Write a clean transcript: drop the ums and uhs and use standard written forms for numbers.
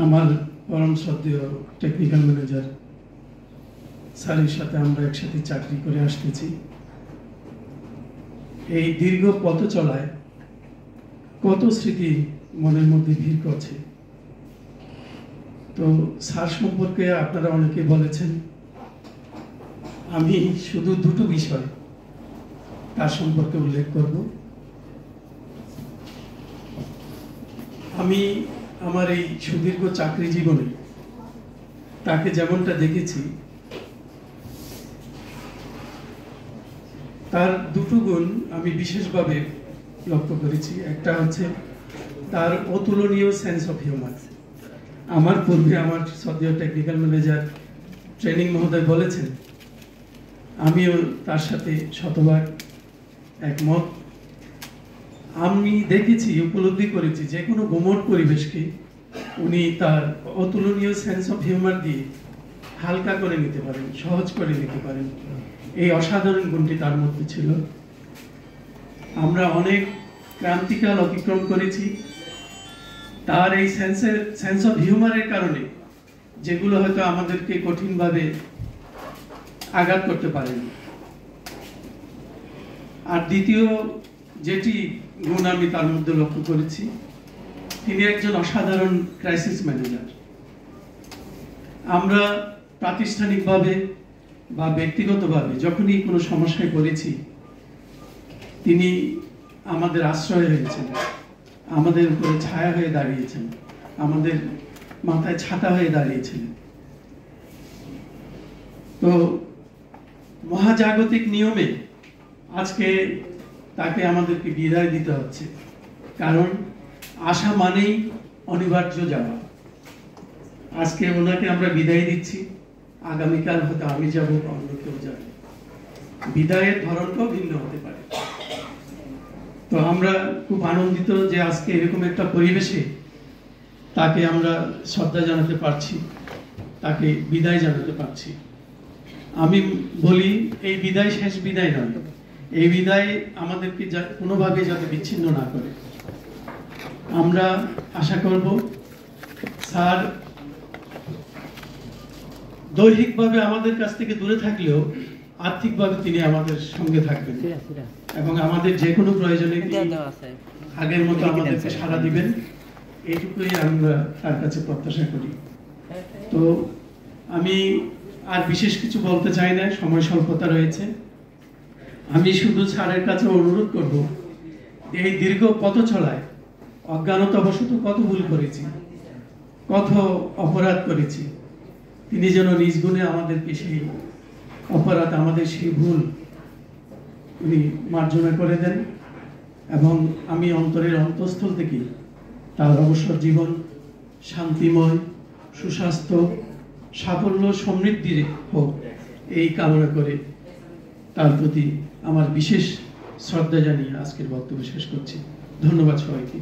আমার পরম শ্রদ্ধেয় টেকনিক্যাল ম্যানেজার স্যারের সাথে আমরা একসাথে চাকরি করে আসতেছি। এই দীর্ঘ পথ চলায় কত স্মৃতি মনের মধ্যে ভিড় করছে। তো স্যার সম্পর্কে আপনারা অনেকে বলেছেন, আমি শুধু দুটো বিষয় তার সম্পর্কে উল্লেখ করব। আমি আমার এই সুদীর্ঘ চাকরি জীবনে তাকে যেমনটা দেখেছি, তার দুটো গুণ আমি বিশেষভাবে লক্ষ্য করেছি। একটা হচ্ছে তার অতুলনীয় সেন্স অফ হিউমার। আমার পূর্বে আমার শ্রদ্ধেয় টেকনিক্যাল ম্যানেজার ট্রেনিং মহোদয় বলেছেন, আমিও তার সাথে শতভাগ একমত। আমি দেখেছি, উপলব্ধি করেছি, যে কোনো গুমোট পরিবেশকে উনি তার অতুলনীয় সেন্স অফ হিউমার দিয়ে হালকা করে নিতে পারেন, সহজ করে নিতে পারেন। এই অসাধারণ গুণটি তার মধ্যে ছিল। আমরা অনেক ক্রান্তিকাল অতিক্রম করেছি তার এই সেন্স অফ হিউমারের কারণে, যেগুলো হয়তো আমাদেরকে কঠিনভাবে আঘাত করতে পারেনি। আর দ্বিতীয় যেটি গুণ আমি তার মধ্যে লক্ষ্য করেছি, তিনি একজন অসাধারণ ক্রাইসিস ম্যানেজার। আমরা প্রাতিষ্ঠানিকভাবে বা ব্যক্তিগতভাবে যখনই কোনো সমস্যায় পড়েছি, তিনি আমাদের আশ্রয় হয়েছেন, আমাদের উপরে ছায়া হয়ে দাঁড়িয়েছেন, আমাদের মাথায় ছাতা হয়ে দাঁড়িয়েছিলেন। তো মহাজাগতিক নিয়মে আজকে তাকে আমাদেরকে বিদায় দিতে হচ্ছে, কারণ আসা মানেই অনিবার্য যাওয়া। আজকে ওনাকে আমরা বিদায় দিচ্ছি, আগামীকাল হয়তো আমি যাব, অন্য কেউ যাবে, বিদায়ের ধরনটাও ভিন্ন হতে পারে। তো আমরা খুব আনন্দিত যে আজকে এরকম একটা পরিবেশে তাকে আমরা শ্রদ্ধা জানাতে পারছি, তাকে বিদায় জানাতে পারছি। আমি বলি, এই বিদায় শেষ বিদায় নয়, এই বিদায় আমাদেরকে কোনোভাবে যাতে বিচ্ছিন্ন না করে। আমরা আশা করব স্যার দৈহিকভাবে আমাদের কাছ থেকে দূরে থাকলেও আর্থিকভাবে তিনি আমাদের সঙ্গে থাকবেন এবং আমাদের যে কোনো প্রয়োজনে আগের মতো আমাদেরকে সাড়া দিবেন, এইটুকুই আমরা তার কাছে প্রত্যাশা করি। তো আমি আর বিশেষ কিছু বলতে চাই না, সময় স্বল্পতা রয়েছে। আমি শুধু স্যারের কাছে অনুরোধ করব, এই দীর্ঘ পথ চলায় অজ্ঞানতাবশত কত ভুল করেছি, কত অপরাধ করেছি, তিনি যেন নিজ গুণে আমাদেরকে সেই অপরাধ, আমাদের সেই ভুল উনি মার্জনা করে দেন। এবং আমি অন্তরের অন্তঃস্থল থেকে তার অবসর জীবন শান্তিময়, সুস্বাস্থ্য, সাফল্য, সমৃদ্ধির হোক, এই কামনা করে তার প্রতি আমার বিশেষ শ্রদ্ধা জানিয়ে আজকের বক্তব্য শেষ করছি। ধন্যবাদ সবাইকে।